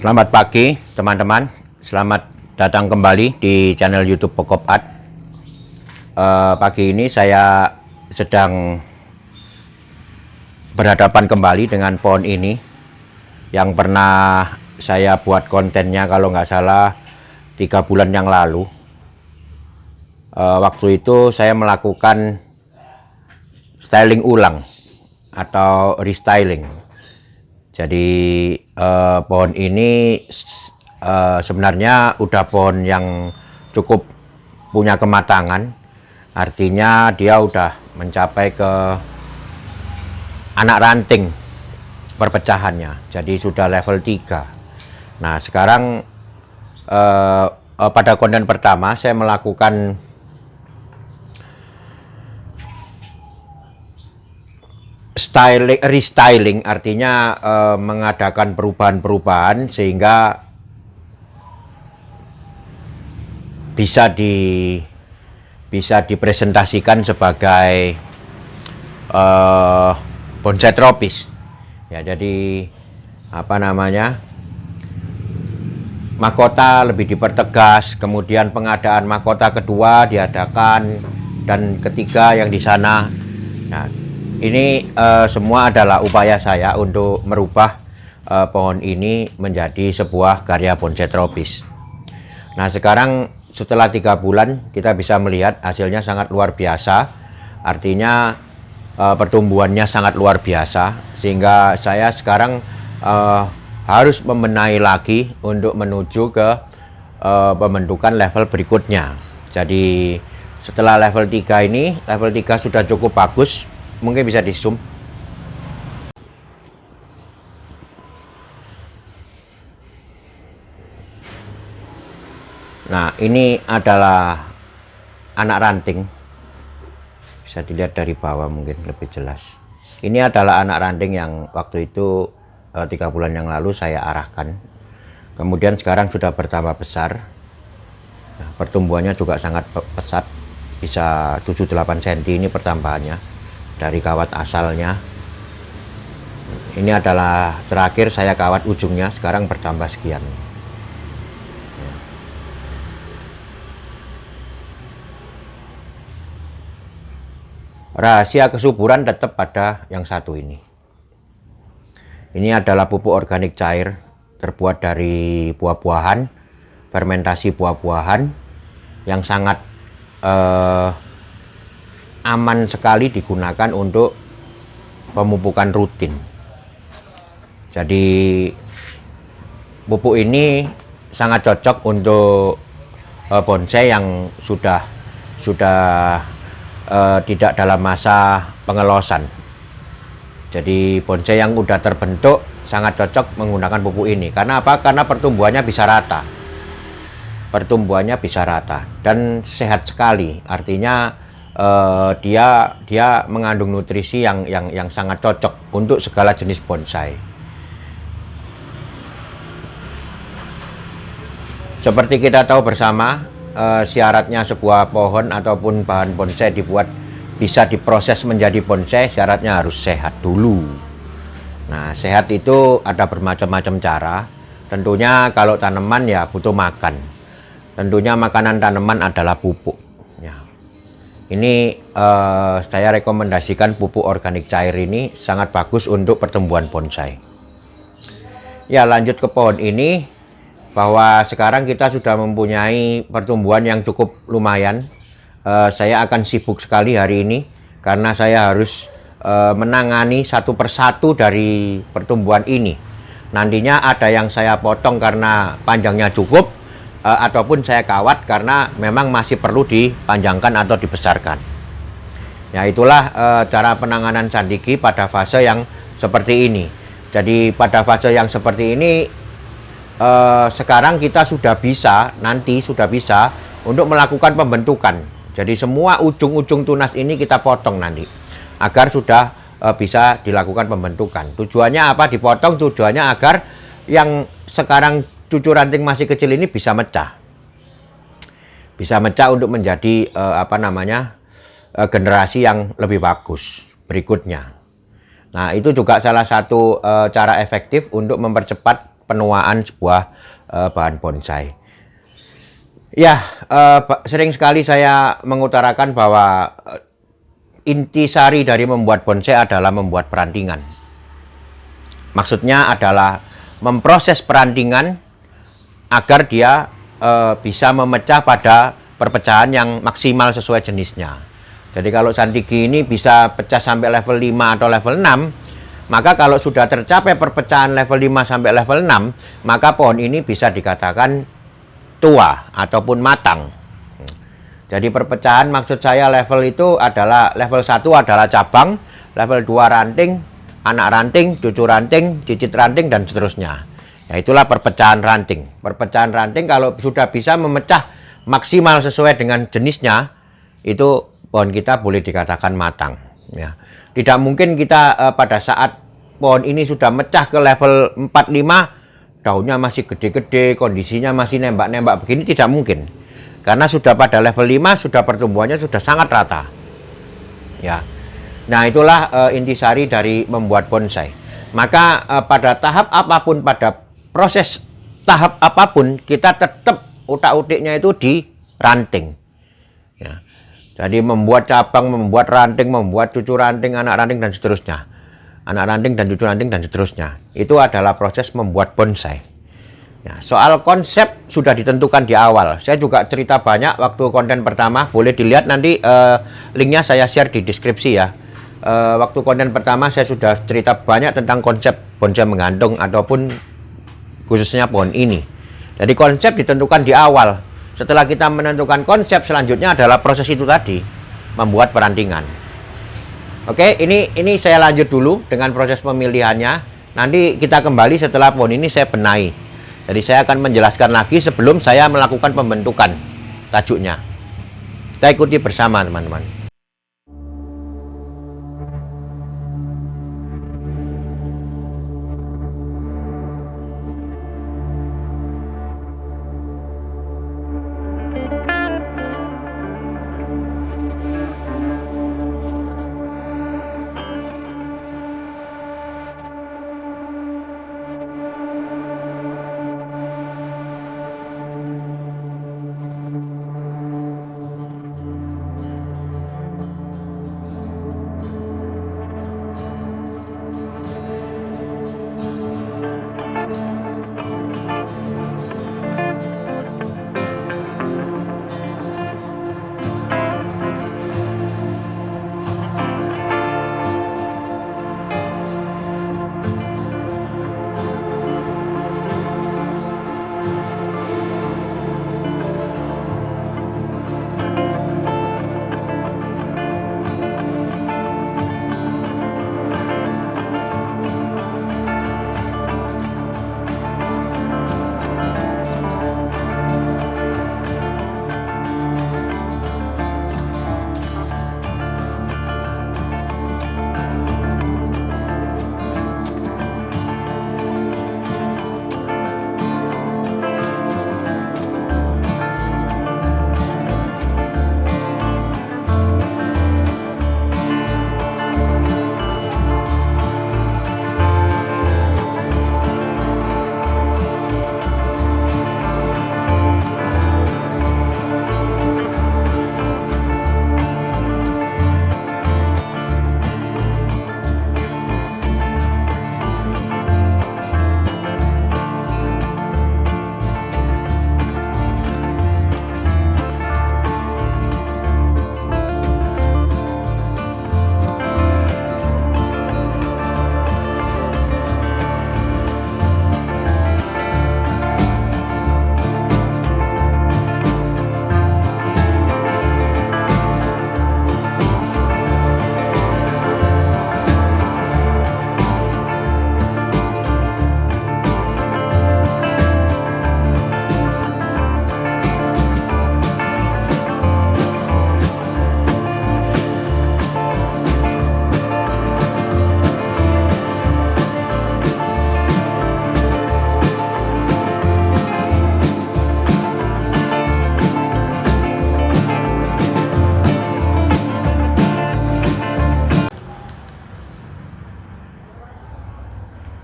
Selamat pagi teman-teman, selamat datang kembali di channel YouTube Pokop Art. Pagi ini saya sedang berhadapan kembali dengan pohon ini yang pernah saya buat kontennya kalau nggak salah 3 bulan yang lalu. Waktu itu saya melakukan styling ulang atau restyling. Jadi pohon ini sebenarnya udah pohon yang cukup punya kematangan, artinya dia udah mencapai ke anak ranting perpecahannya, jadi sudah level 3. Nah sekarang pada konten pertama saya melakukan restyling, artinya mengadakan perubahan-perubahan sehingga bisa dipresentasikan sebagai bonsai tropis. Ya, jadi mahkota lebih dipertegas, kemudian pengadaan mahkota kedua diadakan, dan ketiga yang di sana. Nah, ini semua adalah upaya saya untuk merubah pohon ini menjadi sebuah karya bonsai tropis. Nah sekarang setelah 3 bulan kita bisa melihat hasilnya sangat luar biasa. Artinya pertumbuhannya sangat luar biasa, sehingga saya sekarang harus membenahi lagi untuk menuju ke pembentukan level berikutnya. Jadi setelah level 3 ini, level 3 sudah cukup bagus. Mungkin bisa di zoom. Nah ini adalah anak ranting, bisa dilihat dari bawah mungkin lebih jelas. Ini adalah anak ranting yang waktu itu 3 bulan yang lalu saya arahkan, kemudian sekarang sudah bertambah besar. Nah, pertumbuhannya juga sangat pesat, bisa 7-8 cm ini pertambahannya dari kawat asalnya. Ini adalah terakhir saya kawat ujungnya, sekarang bertambah sekian. Rahasia kesuburan tetap pada yang satu ini. Ini adalah pupuk organik cair terbuat dari buah-buahan, fermentasi buah-buahan yang sangat aman sekali digunakan untuk pemupukan rutin. Jadi pupuk ini sangat cocok untuk bonsai yang sudah tidak dalam masa pengelosan. Jadi bonsai yang sudah terbentuk sangat cocok menggunakan pupuk ini. Karena apa? Karena pertumbuhannya bisa rata. Pertumbuhannya bisa rata dan sehat sekali. Artinya dia mengandung nutrisi yang sangat cocok untuk segala jenis bonsai. Seperti kita tahu bersama, syaratnya sebuah pohon ataupun bahan bonsai bisa diproses menjadi bonsai, syaratnya harus sehat dulu. Nah, sehat itu ada bermacam-macam cara. Tentunya kalau tanaman ya butuh makan. Tentunya makanan tanaman adalah pupuk. Ya. Ini saya rekomendasikan pupuk organik cair ini sangat bagus untuk pertumbuhan bonsai. Ya, lanjut ke pohon ini, bahwa sekarang kita sudah mempunyai pertumbuhan yang cukup lumayan. Saya akan sibuk sekali hari ini karena saya harus menangani satu persatu dari pertumbuhan ini. Nantinya ada yang saya potong karena panjangnya cukup, ataupun saya kawat karena memang masih perlu dipanjangkan atau dibesarkan. Ya, itulah cara penanganan sandiki pada fase yang seperti ini. Jadi pada fase yang seperti ini sekarang kita sudah bisa untuk melakukan pembentukan. Jadi semua ujung-ujung tunas ini kita potong nanti agar sudah bisa dilakukan pembentukan. Tujuannya apa dipotong? Tujuannya agar yang sekarang cucu ranting masih kecil ini bisa mecah untuk menjadi generasi yang lebih bagus berikutnya. Nah itu juga salah satu cara efektif untuk mempercepat penuaan sebuah bahan bonsai. Ya, sering sekali saya mengutarakan bahwa intisari dari membuat bonsai adalah membuat perantingan. Maksudnya adalah memproses perantingan agar dia bisa memecah pada perpecahan yang maksimal sesuai jenisnya. Jadi kalau santigi ini bisa pecah sampai level 5 atau level 6, maka kalau sudah tercapai perpecahan level 5 sampai level 6, maka pohon ini bisa dikatakan tua ataupun matang. Jadi perpecahan maksud saya level itu adalah level 1 adalah cabang, level 2 ranting, anak ranting, cucu ranting, cicit ranting, dan seterusnya. Ya, itulah perpecahan ranting. Perpecahan ranting kalau sudah bisa memecah maksimal sesuai dengan jenisnya, itu pohon kita boleh dikatakan matang. Ya. Tidak mungkin kita pada saat pohon ini sudah mecah ke level 4-5, daunnya masih gede-gede, kondisinya masih nembak-nembak begini, tidak mungkin. Karena sudah pada level 5, sudah pertumbuhannya sudah sangat rata. Ya. Nah, itulah intisari dari membuat bonsai. Maka pada tahap apapun, pada proses tahap apapun, kita tetap utak-utiknya itu di ranting. Ya. Jadi membuat cabang, membuat ranting, membuat cucu ranting, anak ranting, dan seterusnya. Anak ranting dan cucu ranting dan seterusnya. Itu adalah proses membuat bonsai. Ya, soal konsep sudah ditentukan di awal. Saya juga cerita banyak waktu konten pertama. Boleh dilihat nanti linknya saya share di deskripsi ya. Waktu konten pertama saya sudah cerita banyak tentang konsep bonsai menggantung ataupun khususnya pohon ini. Jadi konsep ditentukan di awal. Setelah kita menentukan konsep, selanjutnya adalah proses itu tadi, membuat perantingan. Oke, ini saya lanjut dulu dengan proses pemilihannya. Nanti kita kembali setelah pohon ini saya benahi. Jadi saya akan menjelaskan lagi sebelum saya melakukan pembentukan tajuknya. Kita ikuti bersama teman-teman.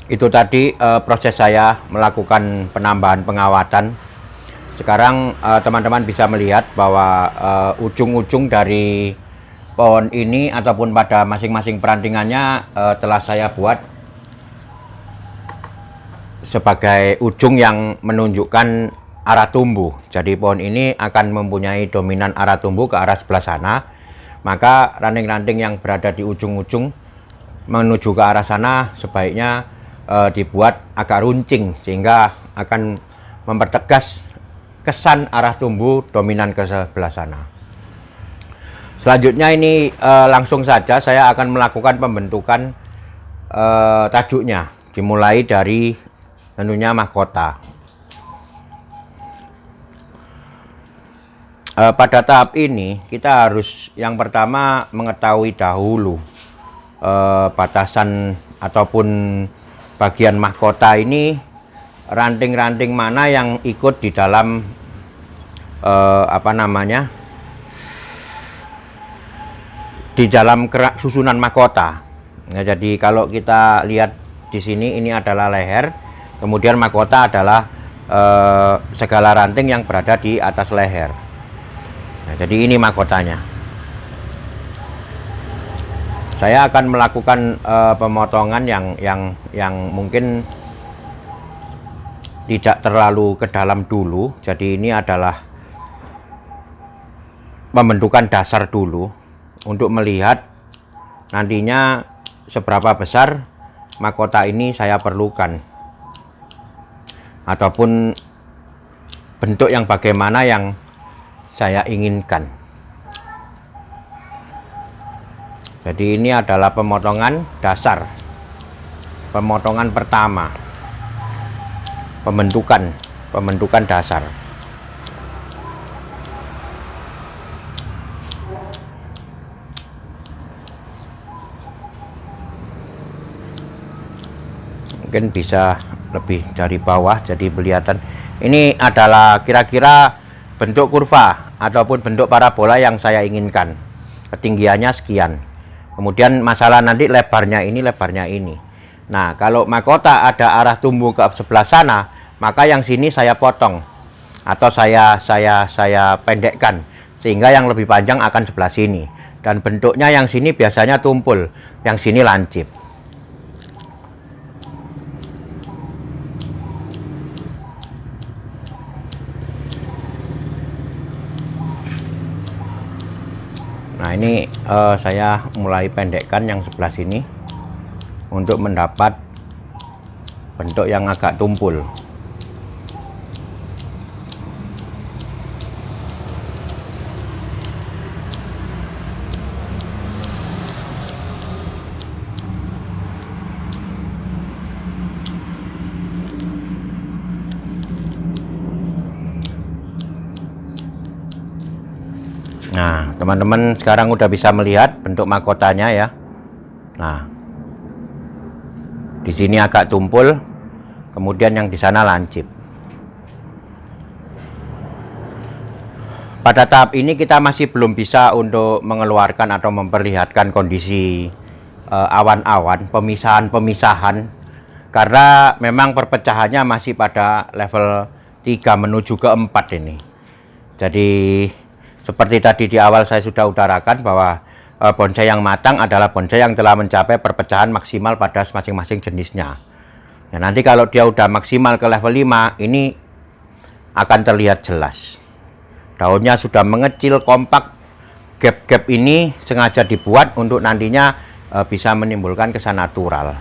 Itu tadi proses saya melakukan penambahan pengawatan. Sekarang teman-teman bisa melihat bahwa ujung-ujung dari pohon ini ataupun pada masing-masing perantingannya telah saya buat sebagai ujung yang menunjukkan arah tumbuh. Jadi pohon ini akan mempunyai dominan arah tumbuh ke arah sebelah sana. Maka ranting-ranting yang berada di ujung-ujung menuju ke arah sana sebaiknya dibuat agak runcing, sehingga akan mempertegas kesan arah tumbuh dominan ke sebelah sana. Selanjutnya ini langsung saja saya akan melakukan pembentukan tajuknya, dimulai dari tentunya mahkota. Pada tahap ini kita harus yang pertama mengetahui dahulu batasan ataupun bagian mahkota ini, ranting-ranting mana yang ikut di dalam di dalam susunan mahkota. Nah, jadi kalau kita lihat di sini, ini adalah leher, kemudian mahkota adalah segala ranting yang berada di atas leher. Nah, jadi ini mahkotanya. Saya akan melakukan pemotongan yang mungkin tidak terlalu ke dalam dulu. Jadi ini adalah pembentukan dasar dulu untuk melihat nantinya seberapa besar mahkota ini saya perlukan, ataupun bentuk yang bagaimana yang saya inginkan. Jadi ini adalah pemotongan dasar, pemotongan pertama, pembentukan dasar. Mungkin bisa lebih dari bawah, jadi kelihatan. Ini adalah kira-kira bentuk kurva ataupun bentuk parabola yang saya inginkan. Ketinggiannya sekian. Kemudian masalah nanti lebarnya ini, lebarnya ini. Nah, kalau mahkota ada arah tumbuh ke sebelah sana, maka yang sini saya potong atau saya pendekkan, sehingga yang lebih panjang akan sebelah sini. Dan bentuknya yang sini biasanya tumpul, yang sini lancip. Nah, ini saya mulai pendekkan yang sebelah sini untuk mendapat bentuk yang agak tumpul. Nah, teman-teman sekarang udah bisa melihat bentuk mahkotanya ya. Nah, di sini agak tumpul, kemudian yang di sana lancip. Pada tahap ini kita masih belum bisa untuk mengeluarkan atau memperlihatkan kondisi awan-awan, pemisahan-pemisahan, karena memang perpecahannya masih pada level 3 menuju ke 4 ini. Jadi seperti tadi di awal saya sudah utarakan bahwa bonsai yang matang adalah bonsai yang telah mencapai perpecahan maksimal pada masing-masing jenisnya. Ya, nanti kalau dia udah maksimal ke level 5, ini akan terlihat jelas. Daunnya sudah mengecil, kompak. Gap-gap ini sengaja dibuat untuk nantinya bisa menimbulkan kesan natural.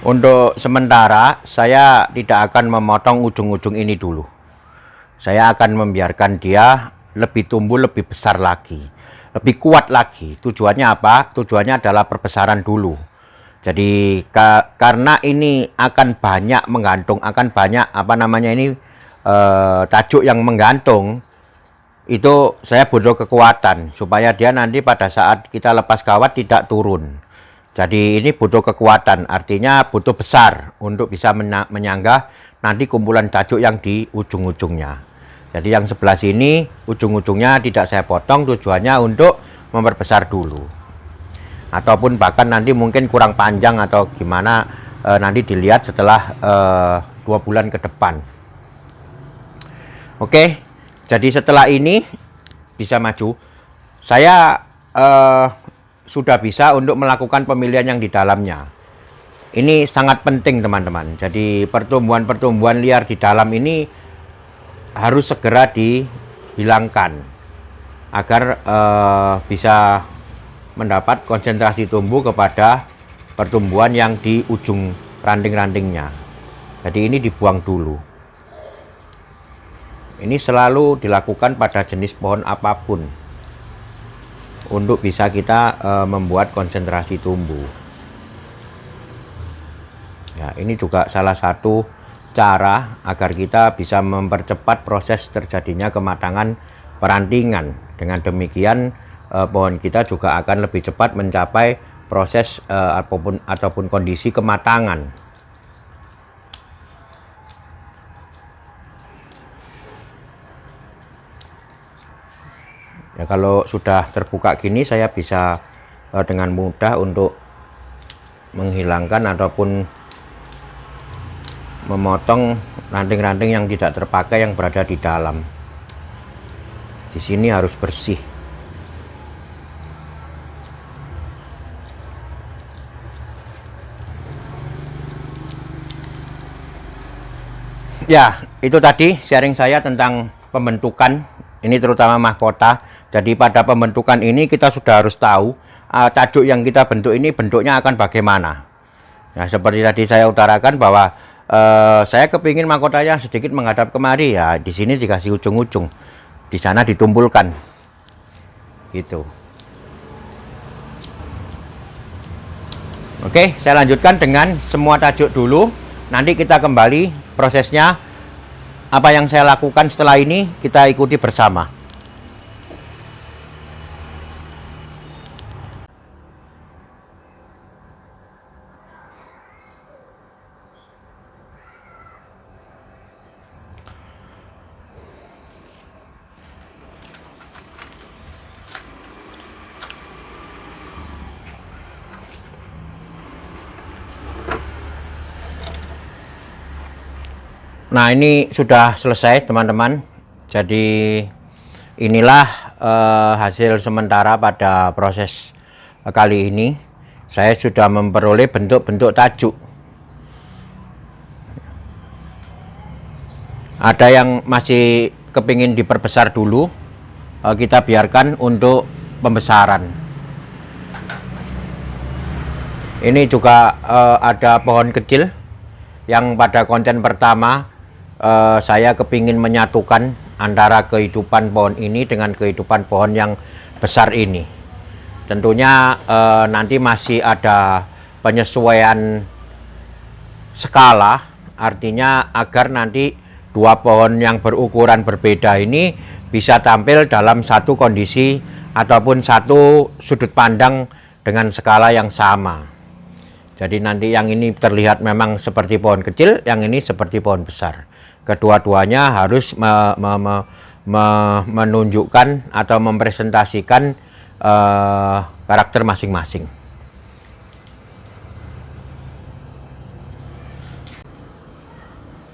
Untuk sementara saya tidak akan memotong ujung-ujung ini dulu. Saya akan membiarkan dia lebih tumbuh lebih besar lagi. lebih kuat lagi. Tujuannya apa? Tujuannya adalah perbesaran dulu. Jadi karena ini akan banyak menggantung, akan banyak tajuk yang menggantung, itu saya butuh kekuatan supaya dia nanti pada saat kita lepas kawat tidak turun. Jadi ini butuh kekuatan, artinya butuh besar untuk bisa menyanggah nanti kumpulan tajuk yang di ujung-ujungnya. Jadi yang sebelah sini ujung-ujungnya tidak saya potong, tujuannya untuk memperbesar dulu. Ataupun bahkan nanti mungkin kurang panjang atau gimana, nanti dilihat setelah 2 bulan ke depan. Oke, jadi setelah ini bisa maju, saya sudah bisa untuk melakukan pemilihan yang di dalamnya. Ini sangat penting teman-teman. Jadi pertumbuhan-pertumbuhan liar di dalam ini harus segera dihilangkan agar bisa mendapat konsentrasi tumbuh kepada pertumbuhan yang di ujung ranting-rantingnya. Jadi ini dibuang dulu. Ini selalu dilakukan pada jenis pohon apapun untuk bisa kita membuat konsentrasi tumbuh. Ya, ini juga salah satu cara agar kita bisa mempercepat proses terjadinya kematangan perantingan. Dengan demikian pohon kita juga akan lebih cepat mencapai proses ataupun kondisi kematangan. Ya, kalau sudah terbuka gini saya bisa dengan mudah untuk menghilangkan ataupun memotong ranting-ranting yang tidak terpakai yang berada di dalam. Di sini harus bersih. Ya, itu tadi sharing saya tentang pembentukan, ini terutama mahkota. Jadi pada pembentukan ini kita sudah harus tahu tajuk yang kita bentuk ini bentuknya akan bagaimana. Nah, seperti tadi saya utarakan bahwa saya kepingin mahkotanya sedikit menghadap kemari, ya di sini dikasih ujung-ujung, di sana ditumpulkan, gitu. Oke, saya lanjutkan dengan semua tajuk dulu. Nanti kita kembali prosesnya, apa yang saya lakukan setelah ini kita ikuti bersama. Nah, ini sudah selesai teman-teman. Jadi inilah hasil sementara pada proses kali ini. Saya sudah memperoleh bentuk-bentuk tajuk. Ada yang masih kepingin diperbesar dulu, kita biarkan untuk pembesaran. Ini juga ada pohon kecil yang pada konten pertama saya kepingin menyatukan antara kehidupan pohon ini dengan kehidupan pohon yang besar ini. Tentunya nanti masih ada penyesuaian skala, artinya agar nanti dua pohon yang berukuran berbeda ini bisa tampil dalam satu kondisi ataupun satu sudut pandang dengan skala yang sama. Jadi nanti yang ini terlihat memang seperti pohon kecil, yang ini seperti pohon besar. Kedua-duanya harus menunjukkan atau mempresentasikan karakter masing-masing.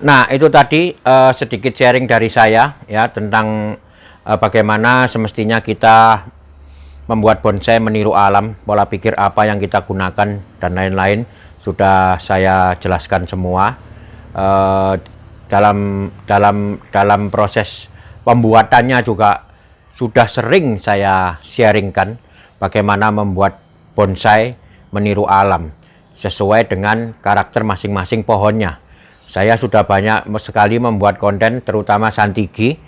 Nah, itu tadi sedikit sharing dari saya ya tentang bagaimana semestinya kita membuat bonsai meniru alam, pola pikir apa yang kita gunakan dan lain-lain sudah saya jelaskan semua. Dalam proses pembuatannya juga sudah sering saya sharingkan bagaimana membuat bonsai meniru alam sesuai dengan karakter masing-masing pohonnya. Saya sudah banyak sekali membuat konten terutama santigi,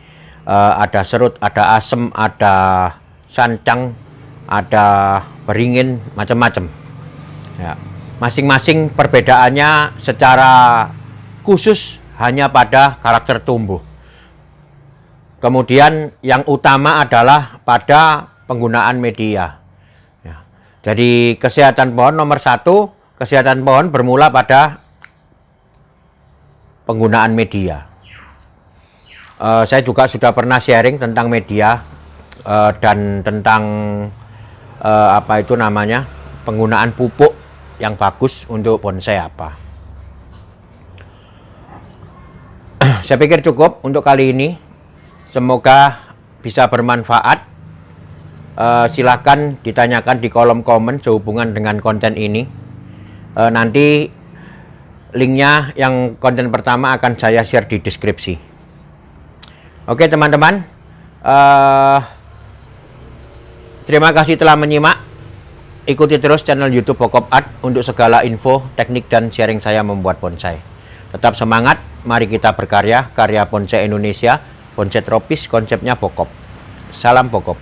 ada serut, ada asem, ada sancang, ada beringin, macam-macam. Ya. Masing-masing perbedaannya secara khusus hanya pada karakter tumbuh. Kemudian yang utama adalah pada penggunaan media. Ya. Jadi kesehatan pohon nomor 1, kesehatan pohon bermula pada penggunaan media. Saya juga sudah pernah sharing tentang media dan tentang apa itu namanya, penggunaan pupuk yang bagus untuk bonsai apa. Saya pikir cukup untuk kali ini. Semoga bisa bermanfaat. Silahkan ditanyakan di kolom komen sehubungan dengan konten ini. Nanti linknya yang konten pertama akan saya share di deskripsi. Oke teman-teman, terima kasih telah menyimak. Ikuti terus channel YouTube Bokop Art untuk segala info, teknik, dan sharing saya membuat bonsai. Tetap semangat, mari kita berkarya, karya bonsai Indonesia, bonsai tropis, konsepnya Bokop. Salam Bokop.